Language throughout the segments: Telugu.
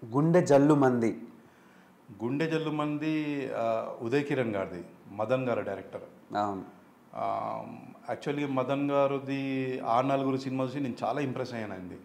గుండె జల్లు మంది. గుండె జల్లు మంది ఉదయ్ కిరణ్ గారిది, మదన్ గారు డైరెక్టర్. అవును. యాక్చువల్లీ మదన్ గారిది ఆ నలుగురు సినిమా చూసి నేను చాలా ఇంప్రెస్ అయ్యానండి.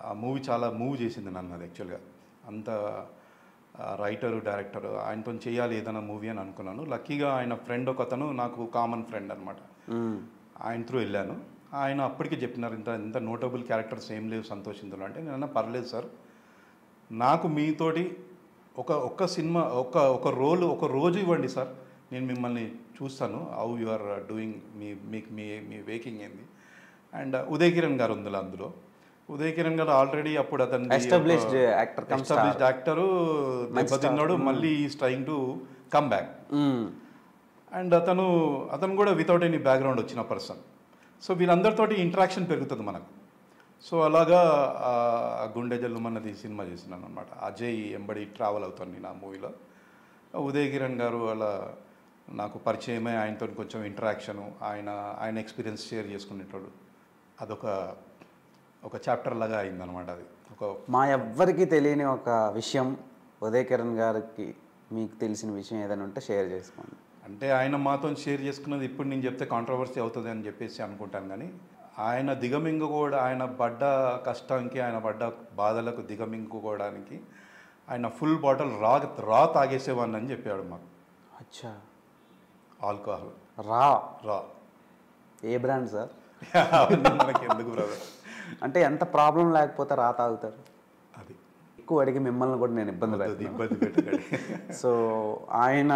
ఆ మూవీ చాలా మూవ్ చేసింది నన్ను. అది యాక్చువల్గా అంత రైటరు డైరెక్టర్ ఆయనతో చేయాలి ఏదైనా మూవీ అని అనుకున్నాను. లక్కీగా ఆయన ఫ్రెండ్ ఒక అతను నాకు కామన్ ఫ్రెండ్ అనమాట. ఆయన త్రూ వెళ్ళాను. ఆయన అప్పటికే చెప్పినారు, ఇంత నోటబుల్ క్యారెక్టర్స్ ఏం లేవు సంతోష్ ఇందులో అంటే. నేను పర్లేదు సార్, నాకు మీతోటి ఒక సినిమా ఒక రోల్ ఒక రోజు ఇవ్వండి సార్, నేను మిమ్మల్ని చూస్తాను హౌ యు ఆర్ డూయింగ్, మీ వేకింగ్ ఏంది. అండ్ ఉదయ్ కిరణ్ గారు ఉంది అందులో. ఉదయ్ కిరణ్ గారు ఆల్రెడీ అప్పుడు అతను ఎస్టాబ్లిష్డ్ యాక్టరు, దెబ్బతిన్నాడు, మళ్ళీ is trying to come back. And అతను కూడా వితౌట్ ఎనీ బ్యాక్గ్రౌండ్ వచ్చిన పర్సన్. సో వీళ్ళందరితోటి ఇంటరాక్షన్ పెరుగుతుంది మనకు. సో అలాగా గుండె జల్లుమన్నది సినిమా చేసినాను అనమాట. అజయ్ ఎంబడి ట్రావెల్ అవుతాను నేను ఆ మూవీలో. ఉదయ్ కిరణ్ గారు అలా నాకు పరిచయమే, ఆయనతో కొంచెం ఇంటరాక్షను, ఆయన ఎక్స్పీరియన్స్ షేర్ చేసుకునేటోడు. ఒక చాప్టర్ లాగా అయిందనమాట. అది మా ఎవ్వరికి తెలియని ఒక విషయం, ఉదయ్ కిరణ్ గారికి మీకు తెలిసిన విషయం ఏదైనా ఉంటే షేర్ చేసుకోండి. అంటే ఆయన మాతో షేర్ చేసుకున్నది ఇప్పుడు నేను చెప్తే కాంట్రవర్సీ అవుతుంది అని చెప్పేసి అనుకుంటాను. కానీ ఆయన దిగమింగుకోవడం, ఆయన పడ్డ కష్టానికి, ఆయన పడ్డ బాధలకు దిగమింగుకోవడానికి ఆయన ఫుల్ బాటిల్ రా తాగేసేవాడిని అని చెప్పాడు మాకు. అచ్చా. ఆల్కహాల్ రా ఏ బ్రాండ్ సార్? మనకి ఎందుకు బ్రదర్, అంటే ఎంత ప్రాబ్లం లేకపోతే రా తాగుతారు. అది ఎక్కువ అడిగి మిమ్మల్ని కూడా నేను ఇబ్బంది పెట్టాను. సో ఆయన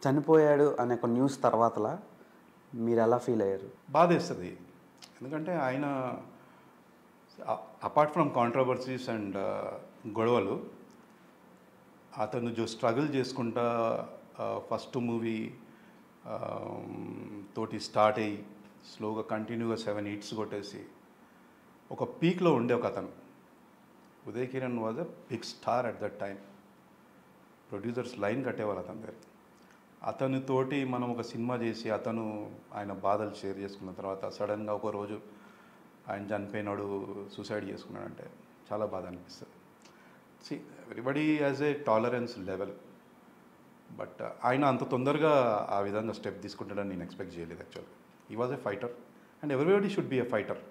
చనిపోయాడు అనే ఒక న్యూస్ తర్వాతలా మీరు ఎలా ఫీల్ అయ్యారు? బాధేస్తుంది. ఎందుకంటే ఆయన అపార్ట్ ఫ్రమ్ కాంట్రవర్సీస్ అండ్ గొడవలు, అతను స్ట్రగుల్ చేసుకుంటా ఫస్ట్ మూవీ తోటి స్టార్ట్ అయ్యి స్లోగా కంటిన్యూగా 7 hits కొట్టేసి ఒక పీక్లో ఉండే ఒక అతను. Uday Kiran was a big star at that time. Producers line కట్టేవాళ్ళు అతని దగ్గర. అతనితోటి మనం ఒక సినిమా చేసి ఆయన బాధలు షేర్ చేసుకున్న తర్వాత సడన్గా ఒక రోజు ఆయన చనిపోయినాడు, సూసైడ్ చేసుకున్నాడంటే చాలా బాధ అనిపిస్తుంది. Everybody has a tolerance level. But ఆయన అంత తొందరగా ఆ విధంగా స్టెప్ తీసుకుంటాడని నేను ఎక్స్పెక్ట్ చేయలేదు యాక్చువల్గా. He was a fighter and everybody should be a fighter,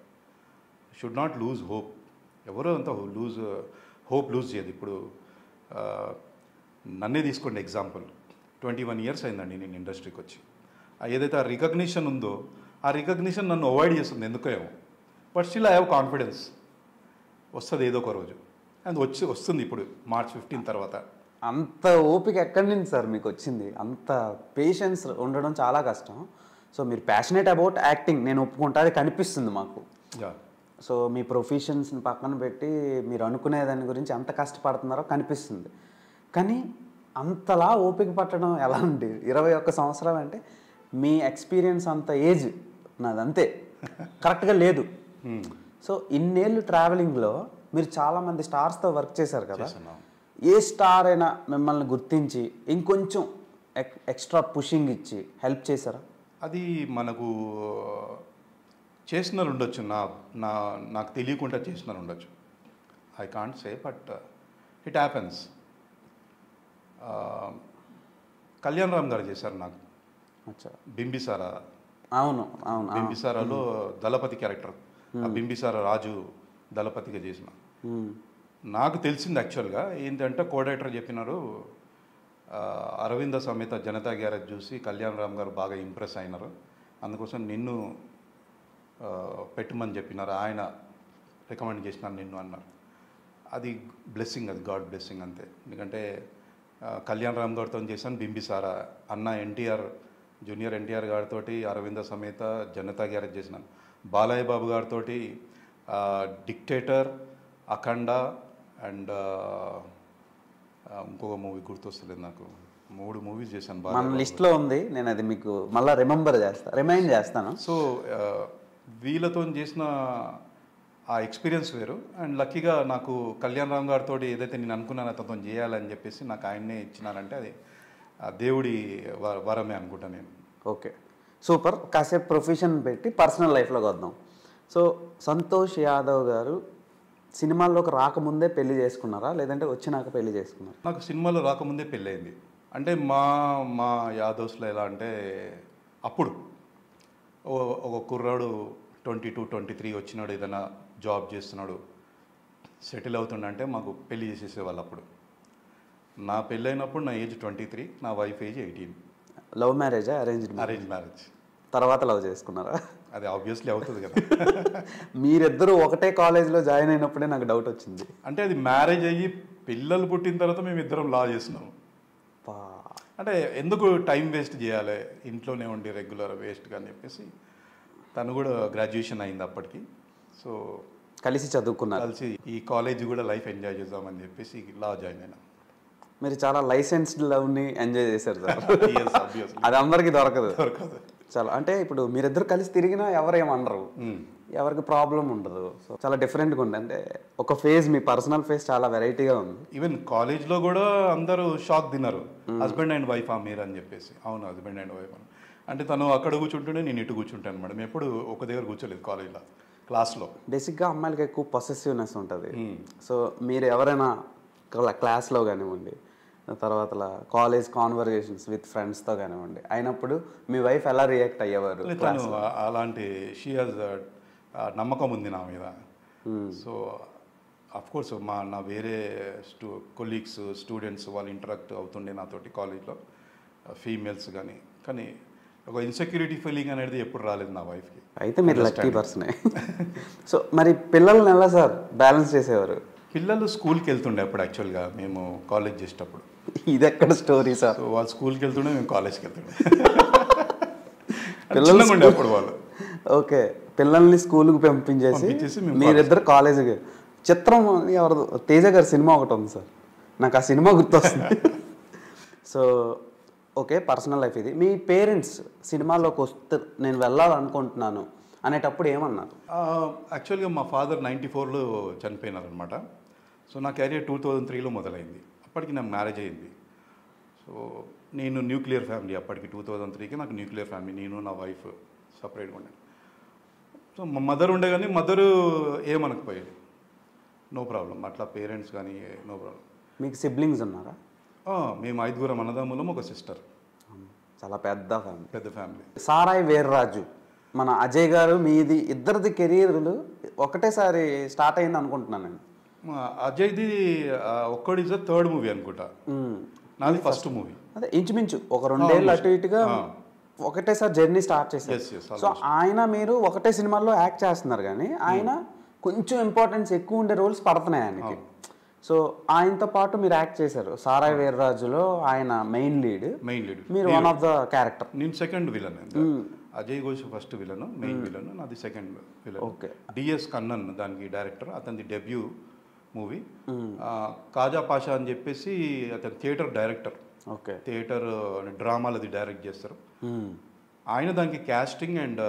should not lose hope. ఎవరో అంత హోప్ లూజ్ చేయదు. ఇప్పుడు నన్నే తీసుకోండి ఎగ్జాంపుల్. 21 years అయిందండి నేను ఇండస్ట్రీకి వచ్చి. ఏదైతే ఆ రికగ్నిషన్ ఉందో ఆ రికగ్నిషన్ నన్ను అవాయిడ్ చేస్తుంది ఎందుకో ఏమో. But still I have confidence, వస్తుంది ఏదో ఒక రోజు. అండ్ వస్తుంది ఇప్పుడు March 15 తర్వాత. అంత ఓపిక ఎక్కడి నుంచి సార్ మీకు వచ్చింది? అంత పేషెన్స్ ఉండడం చాలా కష్టం. సో మీరు ప్యాషనేట్ అబౌట్ యాక్టింగ్, నేను ఒప్పుకుంటా, అది కనిపిస్తుంది మాకు. సో మీ ప్రొఫెషన్స్ని పక్కన పెట్టి మీరు అనుకునే దాని గురించి ఎంత కష్టపడుతున్నారో కనిపిస్తుంది. కానీ అంతలా ఓపిక పట్టడం ఎలా ఉంది? 21 సంవత్సరాలు అంటే మీ ఎక్స్పీరియన్స్ అంత ఏజ్ నాదంతే కరెక్ట్గా లేదు. సో ఇన్నేళ్ళు ట్రావెలింగ్లో మీరు చాలామంది స్టార్స్తో వర్క్ చేశారు కదా, ఏ స్టార్ అయినా మిమ్మల్ని గుర్తించి ఇంకొంచెం ఎక్స్ట్రా పుషింగ్ ఇచ్చి హెల్ప్ చేశారా? అది మనకు చేసినారు ఉండొచ్చు, నాకు తెలియకుండా చేసినారు ఉండొచ్చు. I can't say, but it happens. Kalyan Ram గారు చేశారు నాకు బింబిసారా. అవును. బింబిసారాలో దళపతి క్యారెక్టర్, బింబిసారా రాజు దళపతిగా చేసిన. నాకు తెలిసింది యాక్చువల్గా ఏంటంటే కోడైరెక్టర్ చెప్పినారు, అరవింద సమేత జనతా గ్యారేజ్ చూసి కళ్యాణ్ రామ్ గారు బాగా ఇంప్రెస్ అయినారు, అందుకోసం నిన్ను పెట్టమని చెప్పినారు, ఆయన రికమెండ్ చేసినారు నిన్ను అన్నారు. అది బ్లెస్సింగ్, అది గాడ్ బ్లెస్సింగ్ అంతే. ఎందుకంటే కళ్యాణ్ రామ్ గారితో చేశాను బింబిసారా, అన్న ఎన్టీఆర్ జూనియర్ ఎన్టీఆర్ గారితో అరవింద సమేత జనతా గ్యారేజ్ చేసినాను. బాలయ్య బాబు గారితో డిక్టేటర్, అఖండ అండ్ ఇంకొక మూవీ గుర్తొస్తలేదు నాకు. 3 movies చేశాను. మన లిస్ట్లో ఉంది, నేను అది మీకు మళ్ళీ రిమైండ్ చేస్తాను. సో వీళ్ళతో చేసిన ఆ ఎక్స్పీరియన్స్ వేరు. అండ్ లక్కీగా నాకు కళ్యాణ్ రామ్ గారితో ఏదైతే నేను అనుకున్నాను అతనితో చేయాలని చెప్పేసి నాకు ఆయన్నే ఇచ్చినారంటే అది దేవుడి వరమే అనుకుంటా నేను. Okay, super. కాసేపు ప్రొఫెషన్ పెట్టి పర్సనల్ లైఫ్లోకి వద్దాం. సో సంతోష్ యాదవ్ గారు సినిమాల్లోకి రాకముందే పెళ్లి చేసుకున్నారా లేదంటే వచ్చినాక పెళ్లి చేసుకున్నారా? నాకు సినిమాలో రాకముందే పెళ్ళయింది. అంటే మా మా యాదవ్స్లో ఎలా అంటే అప్పుడు ఒక కుర్రాడు 22, 23 వచ్చినాడు, ఏదైనా జాబ్ చేస్తున్నాడు, సెటిల్ అవుతుండంటే మాకు పెళ్లి చేసేసేవాళ్ళు. అప్పుడు నా పెళ్ళైనప్పుడు నా ఏజ్ 23, నా వైఫ్ ఏజ్ 18. లవ్ మ్యారేజా అరేంజ్ మ్యారేజ్. తర్వాత లవ్ చేసుకున్నారా? అది ఆబ్వియస్లీ అవుతుంది కదా. మీరిద్దరూ ఒకటే కాలేజ్లో జాయిన్ అయినప్పుడే నాకు డౌట్ వచ్చింది. అంటే అది మ్యారేజ్ అయ్యి పిల్లలు పుట్టిన తర్వాత మేము ఇద్దరం లా చేస్తున్నాము. అంటే ఎందుకు టైం వేస్ట్ చేయాలి, ఇంట్లోనే ఉండి రెగ్యులర్ వేస్ట్గా అని చెప్పేసి తను కూడా గ్రాడ్యుయేషన్ అయింది అప్పటికి. సో కలిసి చదువుకున్నారు. కలిసి ఈ కాలేజ్ కూడా లైఫ్ ఎంజాయ్ చేద్దామని చెప్పేసి లా జాయిన్ అయినా. మీరు చాలా లైసెన్స్డ్ లవ్ని ఎంజాయ్ చేశారు సార్. అది అందరికీ దొరకదు. చాలా అంటే ఇప్పుడు మీరిద్దరు కలిసి తిరిగినా ఎవరేమనరు, ఎవరికి ప్రాబ్లం ఉండదు. సో చాలా డిఫరెంట్గా ఉంది. అంటే ఒక ఫేజ్, మీ పర్సనల్ ఫేజ్ చాలా వెరైటీగా ఉంది. ఈవెన్ కాలేజ్లో కూడా అందరూ షాక్ తిన్నారు, హస్బెండ్ అండ్ వైఫ్ మీరు అని చెప్పేసి. అవును, హస్బెండ్ అండ్ వైఫ్ అని. అంటే తను అక్కడ కూర్చుంటుంటే నేను ఇటు కూర్చుంటాను మేడం. ఎప్పుడు ఒక దగ్గర కూర్చోలేదు కాలేజ్లో, క్లాస్లో. బేసిక్గా అమ్మాయిలకి ఎక్కువ పొసెసివ్నెస్ ఉంటుంది. సో మీరు ఎవరైనా క్లాస్లో కానివ్వండి, తర్వాత కాలేజ్ కాన్వర్జేషన్స్ విత్ ఫ్రెండ్స్తో కానివ్వండి అయినప్పుడు మీ వైఫ్ ఎలా రియాక్ట్ అయ్యేవారు? తను అలాంటి షీ హాజ్ నమ్మకం ఉంది నా మీద. సో అఫ్కోర్స్ నా వేరే కొలీగ్స్, స్టూడెంట్స్ వాళ్ళు ఇంటరాక్ట్ అవుతుండే నాతోటి కాలేజ్లో, ఫీమేల్స్ కానీ ఒక ఇన్సెక్యూరిటీ ఫీలింగ్ అనేది ఎప్పుడు రాలేదు నా వైఫ్కి. అయితే మీరు లక్కీ పర్సనే. సో మరి పిల్లల్ని ఎలా సార్ బ్యాలెన్స్ చేసేవారు? పిల్లలు స్కూల్కి వెళ్తుండే అప్పుడు, యాక్చువల్గా మేము కాలేజ్ చేసేటప్పుడు. ఇది ఎక్కడ స్టోరీ సార్? వాళ్ళు స్కూల్కి వెళ్తుండే, మేము కాలేజ్కి వెళ్తుండే. పిల్లలు ఉండే అప్పుడు వాళ్ళు. ఓకే, పిల్లల్ని స్కూల్కి పంపించేసి మీరిద్దరు కాలేజీకి. చిత్రం ఎవరు, తేజ గారి సినిమా ఒకటి ఉంది సార్, నాకు ఆ సినిమా గుర్తొస్తుంది. సో ఓకే, పర్సనల్ లైఫ్ ఇది. మీ పేరెంట్స్ సినిమాలోకి వస్తే నేను వెళ్ళాలనుకుంటున్నాను అనేటప్పుడు ఏమన్నారు? యాక్చువల్గా మా ఫాదర్ 94లో చనిపోయినారనమాట. సో నా కెరీర్ 2003లో మొదలైంది. అప్పటికి నాకు మ్యారేజ్ అయింది. సో నేను న్యూక్లియర్ ఫ్యామిలీ, అప్పటికి 2003కి నాకు న్యూక్లియర్ ఫ్యామిలీ, నేను నా వైఫ్ సపరేట్గా ఉండే. సో మా మదర్ ఉండే కానీ మదరు ఏమనకపోయేది, నో ప్రాబ్లం. అట్లా పేరెంట్స్ కానీ నో ప్రాబ్లం. మీకు సిబ్లింగ్స్ ఉన్నారా? మేము 5 అన్నదమ్ములం, ఒక సిస్టర్. చాలా పెద్ద ఫ్యామిలీ. సారాయి వీర్రాజు, మన అజయ్ గారు మీది ఇద్దరిది కెరీర్లు ఒకటేసారి స్టార్ట్ అయింది అనుకుంటున్నాను నేను. అజయ్ది ఒక్కడి థర్డ్ మూవీ అనుకుంటా, నాది ఫస్ట్ మూవీ. అదే ఇంచుమించు ఒక 2 ఏళ్ళు అటు ఇటుగా ఒకటేసారి జర్నీ స్టార్ట్ చేశారు. సో ఆయన మీరు ఒకటే సినిమాల్లో యాక్ట్ చేస్తున్నారు కానీ ఆయన కొంచెం ఇంపార్టెన్స్ ఎక్కువ ఉండే రోల్స్ పడుతున్నాయి ఆయనకి. సో ఆయనతో పాటు మీరు యాక్ట్ చేశారు సారాయి వీర్రాజులో, ఆయన మెయిన్ లీడ్, మీరు వన్ ఆఫ్ ద క్యారెక్టర్. నేను second villain. Ajay Ghosh first villain, main villain, నాది second villain. Okay. DS Kannan దానికి డైరెక్టర్, అతనిది డెబ్యూ మూవీ. కాజా పాషా అని చెప్పేసి అతను థియేటర్ డైరెక్టర్. ఓకే. థియేటర్ డ్రామాలది డైరెక్ట్ చేస్తారు ఆయన. దానికి casting and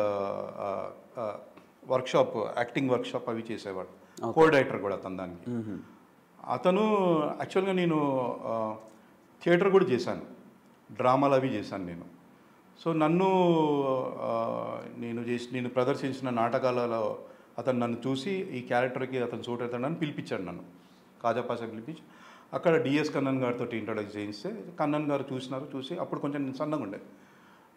workshop, acting workshop అవి చేసేవాడు. కో డైరెక్టర్ కూడా అతను దానికి. అతను యాక్చువల్గా నేను థియేటర్ కూడా చేశాను, డ్రామాలు అవి చేశాను నేను. సో నన్ను నేను ప్రదర్శించిన నాటకాలలో అతను నన్ను చూసి ఈ క్యారెక్టర్కి అతను సూట్ అవుతాడని పిలిపించాడు నన్ను, కాజాపాషా పిలిపించి. అక్కడ డిఎస్ కన్నన్ గారితో ఇంట్రొడ్యూస్ చేయిస్తే కన్నన్ గారు చూసి అప్పుడు కొంచెం నేను సన్నగా ఉండే,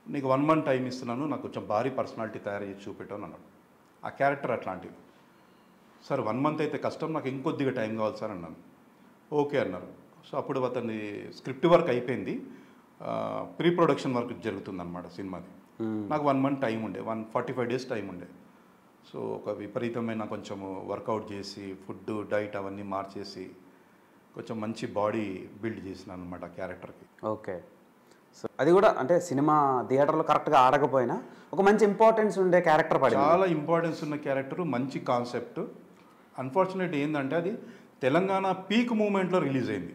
నీకు 1 month టైం ఇస్తున్నాను, నాకు కొంచెం భారీ పర్సనాలిటీ తయారు చేసి చూపెట్టాను అన్నాడు. ఆ క్యారెక్టర్ అట్లాంటివి. సార్ 1 month అయితే కష్టం, నాకు ఇంకొద్దిగా టైం కావాలి సార్ అన్నాను. ఓకే అన్నారు. సో అప్పుడు అతని స్క్రిప్ట్ వర్క్ అయిపోయింది, ప్రీ ప్రొడక్షన్ వర్క్ జరుగుతుందన్నమాట సినిమాది. నాకు 1 month టైం ఉండే, 145 days టైం ఉండే. సో ఒక విపరీతమైన కొంచెము వర్కౌట్ చేసి ఫుడ్ డైట్ అవన్నీ మార్చేసి కొంచెం మంచి బాడీ బిల్డ్ చేసినాను అనమాట క్యారెక్టర్కి. ఓకే. సో అది కూడా అంటే సినిమా థియేటర్లో కరెక్ట్గా ఆడకపోయినా ఒక మంచి ఇంపార్టెన్స్ ఉండే క్యారెక్టర్ పడింది. చాలా ఇంపార్టెన్స్ ఉన్న క్యారెక్టర్, మంచి కాన్సెప్ట్. అన్ఫార్చునేట్ ఏంటంటే అది తెలంగాణ పీక్ మూమెంట్లో రిలీజ్ అయింది.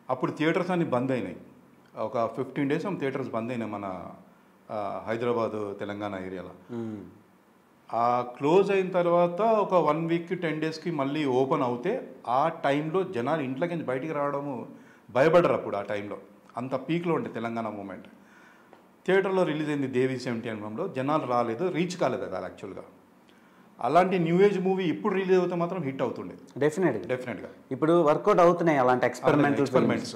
అప్పుడు థియేటర్స్ అన్ని బంద్ అయినాయి. ఒక 15 days థియేటర్స్ బంద్ అయినాయి మన హైదరాబాదు తెలంగాణ ఏరియాలో. ఆ క్లోజ్ అయిన తర్వాత ఒక 1 week 10 daysకి మళ్ళీ ఓపెన్ అవుతే ఆ టైంలో జనాలు ఇంట్లోకి బయటికి రావడము భయపడరు అప్పుడు. ఆ టైంలో అంత పీక్లో ఉండే తెలంగాణ మూమెంట్. థియేటర్లో రిలీజ్ అయింది దేవి 70 mm, జనాలు రాలేదు, రీచ్ కాలేదు అది యాక్చువల్గా. అలాంటి న్యూ ఏజ్ మూవీ ఇప్పుడు రిలీజ్ అవుతే మాత్రం హిట్ అవుతుండే డెఫినెట్గా డెఫినెట్గా. ఇప్పుడు వర్కౌట్ అవుతున్నాయి అలాంటి ఎక్స్పెరిమెంటల్ ఎక్స్పెరిమెంట్స్